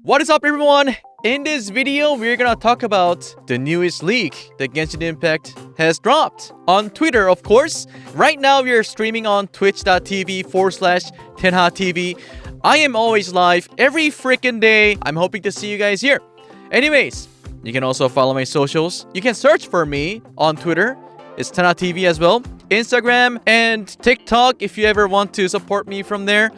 What is up, everyone? In this video, we're gonna talk about the newest leak that Genshin Impact has dropped on Twitter, of course. Right now, we are streaming on twitch.tv/Tenha TV. I am always live every freaking day. I'm hoping to see you guys here. Anyways, you can also follow my socials. You can search for me on Twitter. It's Tenha TV as well. Instagram and TikTok if you ever want to support me from there.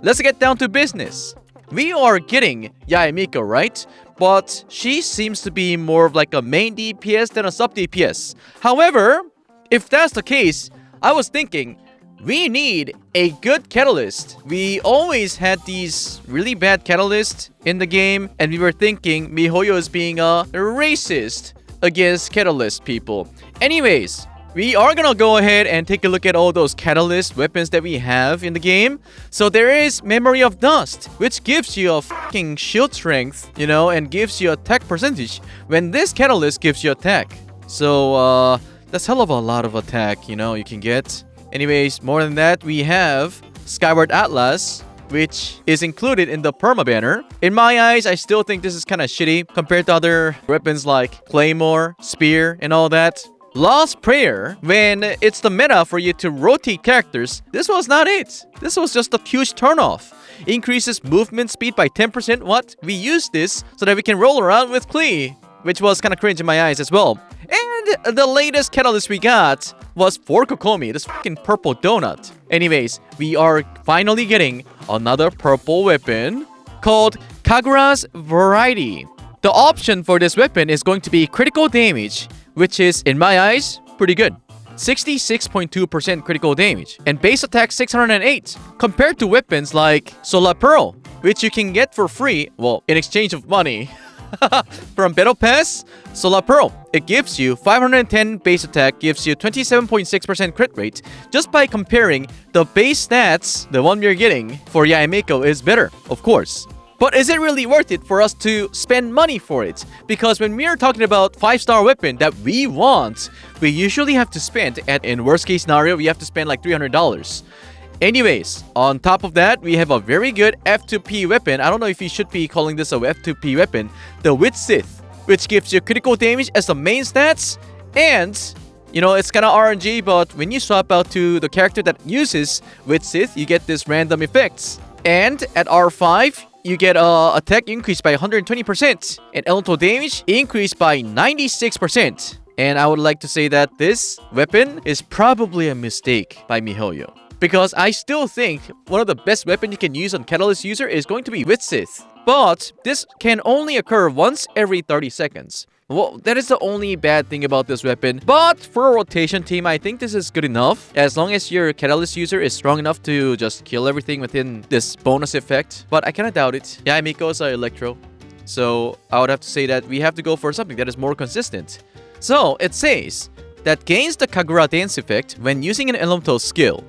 Let's get down to business. We are getting Yae Miko, right? But she seems to be more of like a main DPS than a sub DPS. However, if that's the case, I was thinking we need a good catalyst. We always had these really bad catalysts in the game, and we were thinking Mihoyo is being a racist against catalyst people. Anyways, we are gonna go ahead and take a look at all those catalyst weapons that we have in the game. So there is Memory of Dust, which gives you a fucking shield strength, you know, and gives you attack percentage when this catalyst gives you attack. So that's hell of a lot of attack, you know, you can get. Anyways, more than that, we have Skyward Atlas, which is included in the perma banner. In my eyes, I still think this is kind of shitty compared to other weapons like Claymore, Spear, and all that. Lost Prayer, when it's the meta for you to rotate characters, this was not it. This was just a huge turnoff. Increases movement speed by 10%. What? We use this so that we can roll around with Klee, which was kind of cringe in my eyes as well. And the latest catalyst we got was for Kokomi, this fucking purple donut. Anyways, we are finally getting another purple weapon called Kagura's Variety. The option for this weapon is going to be critical damage, which is, in my eyes, pretty good. 66.2% critical damage, and base attack 608, compared to weapons like Solar Pearl, which you can get for free, well, in exchange of money. From Battle Pass, Solar Pearl, it gives you 510 base attack, gives you 27.6% crit rate. Just by comparing the base stats, the one we're getting for Yayamiko is better, of course. But is it really worth it for us to spend money for it? Because when we are talking about 5-star weapon that we want, we usually have to spend, in worst case scenario, we have to spend like $300. Anyways, on top of that, we have a very good F2P weapon. I don't know if you should be calling this a F2P weapon. The Wit Sith, which gives you critical damage as the main stats. And, you know, it's kind of RNG, but when you swap out to the character that uses Wit Sith, you get this random effects. And at R5, you get attack increase by 120% and elemental damage increased by 96%. And I would like to say that this weapon is probably a mistake by Mihoyo, because I still think one of the best weapons you can use on Catalyst user is going to be Wit Sith. But this can only occur once every 30 seconds. Well, that is the only bad thing about this weapon. But for a rotation team, I think this is good enough. As long as your Catalyst user is strong enough to just kill everything within this bonus effect. But I kind of doubt it. Yeah, Miko's are Electro. So I would have to say that we have to go for something that is more consistent. So it says that gains the Kagura dance effect when using an elemental skill,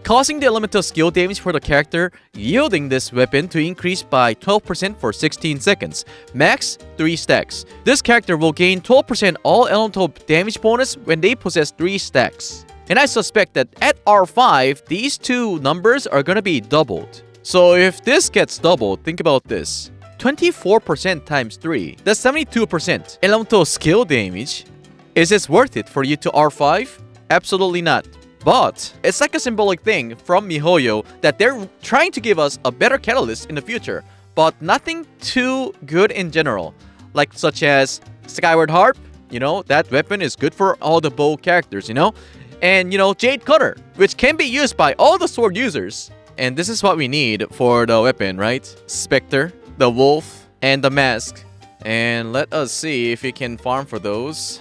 causing the elemental skill damage for the character yielding this weapon to increase by 12% for 16 seconds. Max 3 stacks. This character will gain 12% all elemental damage bonus when they possess 3 stacks. And I suspect that at R5, these two numbers are gonna be doubled. So if this gets doubled, think about this. 24% times 3, that's 72% elemental skill damage. Is this worth it for you to R5? Absolutely not. But it's like a symbolic thing from Mihoyo that they're trying to give us a better catalyst in the future, but nothing too good in general. Like such as Skyward Harp, you know, that weapon is good for all the bow characters, you know? And, you know, Jade Cutter, which can be used by all the sword users. And this is what we need for the weapon, right? Spectre, the Wolf, and the Mask. And let us see if we can farm for those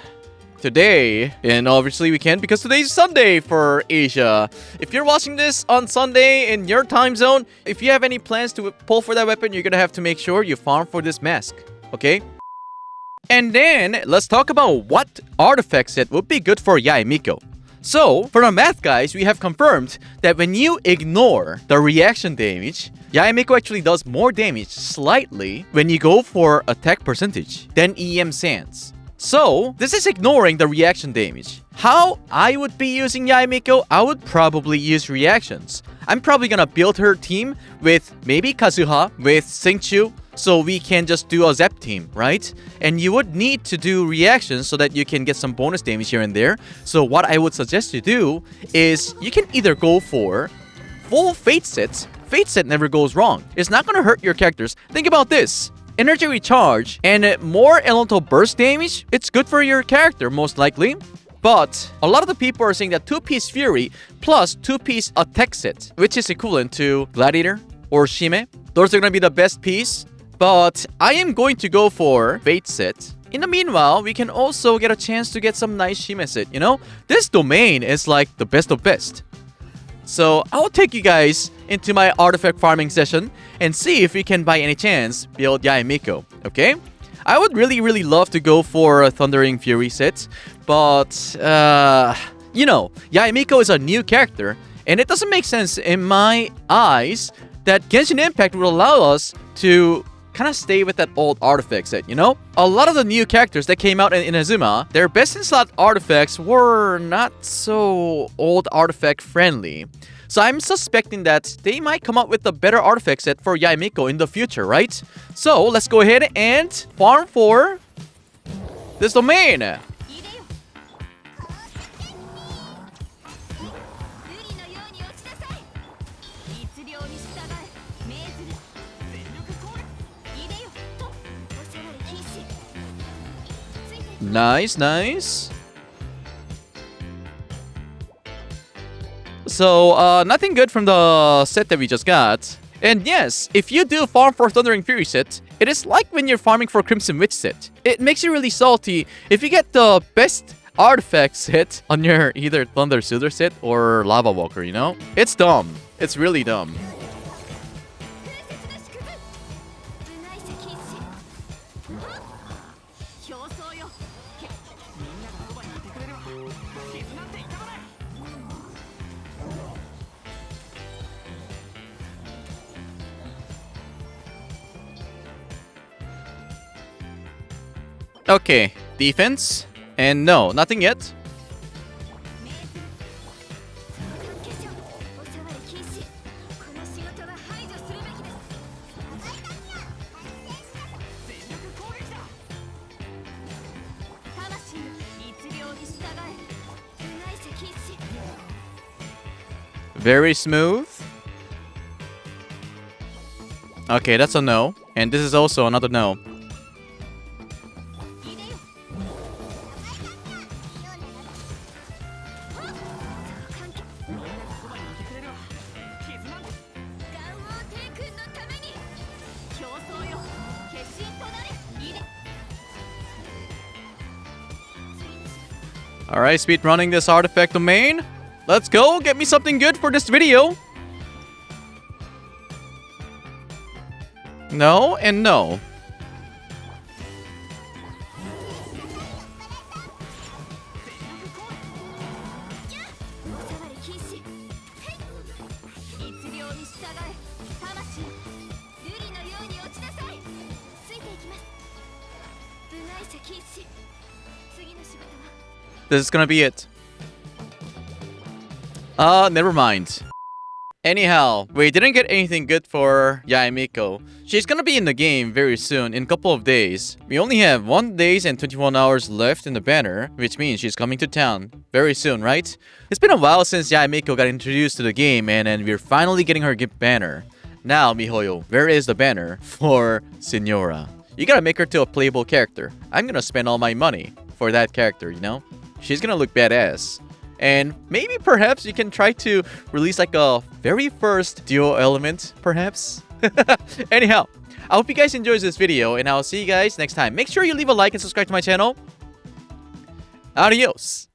today. And obviously we can, because today's Sunday for Asia. If you're watching this on Sunday in your time zone, if you have any plans to pull for that weapon, you're gonna have to make sure you farm for this mask, okay? And then let's talk about what artifact set would be good for Yae Miko. So for the math guys, we have confirmed that when you ignore the reaction damage, Yayamiko actually does more damage slightly when you go for attack percentage than EM Sans. So, this is ignoring the reaction damage. How I would be using Yae Miko, I would probably use reactions. I'm probably gonna build her team with maybe Kazuha, with Singchu, so we can just do a zap team, right? And you would need to do reactions so that you can get some bonus damage here and there. So what I would suggest you do is you can either go for full Fate Set. Fate Set never goes wrong. It's not gonna hurt your characters. Think about this. Energy recharge and more elemental burst damage, it's good for your character most likely. But a lot of the people are saying that 2-piece Fury plus 2-piece Attack Set, which is equivalent to Gladiator or Shime. Those are going to be the best piece. But I am going to go for Fate Set. In the meanwhile, we can also get a chance to get some nice Shime set, you know? This domain is like the best of best. So I'll take you guys into my artifact farming session and see if we can by any chance build Yae Miko, okay? I would really love to go for a Thundering Fury set, but, you know, Yae Miko is a new character, and it doesn't make sense in my eyes that Genshin Impact would allow us to kind of stay with that old artifact set, you know? A lot of the new characters that came out in Inazuma, their best-in-slot artifacts were not so old artifact friendly. So I'm suspecting that they might come up with a better artifact set for Yae Miko in the future, right? So let's go ahead and farm for this domain. Nice. So, nothing good from the set that we just got. And yes, if you do farm for Thundering Fury set, it is like when you're farming for Crimson Witch set. It makes you really salty if you get the best artifact set on your either Thunder Soother set or Lava Walker, you know? It's dumb. It's really dumb. Okay, defense. And no, nothing yet. Very smooth. Okay, that's a no. And this is also another no. Alright, speed running this artifact domain. Let's go, get me something good for this video. No and no. This is gonna be it. Never mind. Anyhow, we didn't get anything good for Yayamiko. She's gonna be in the game very soon, in a couple of days. We only have 1 day and 21 hours left in the banner, which means she's coming to town very soon, right? It's been a while since Yayamiko got introduced to the game, and we're finally getting her banner. Now, Mihoyo, where is the banner for Senora? You gotta make her to a playable character. I'm gonna spend all my money for that character, you know? She's gonna look badass. And maybe perhaps you can try to release like a very first duo element, perhaps? Anyhow, I hope you guys enjoyed this video, and I'll see you guys next time. Make sure you leave a like and subscribe to my channel. Adios!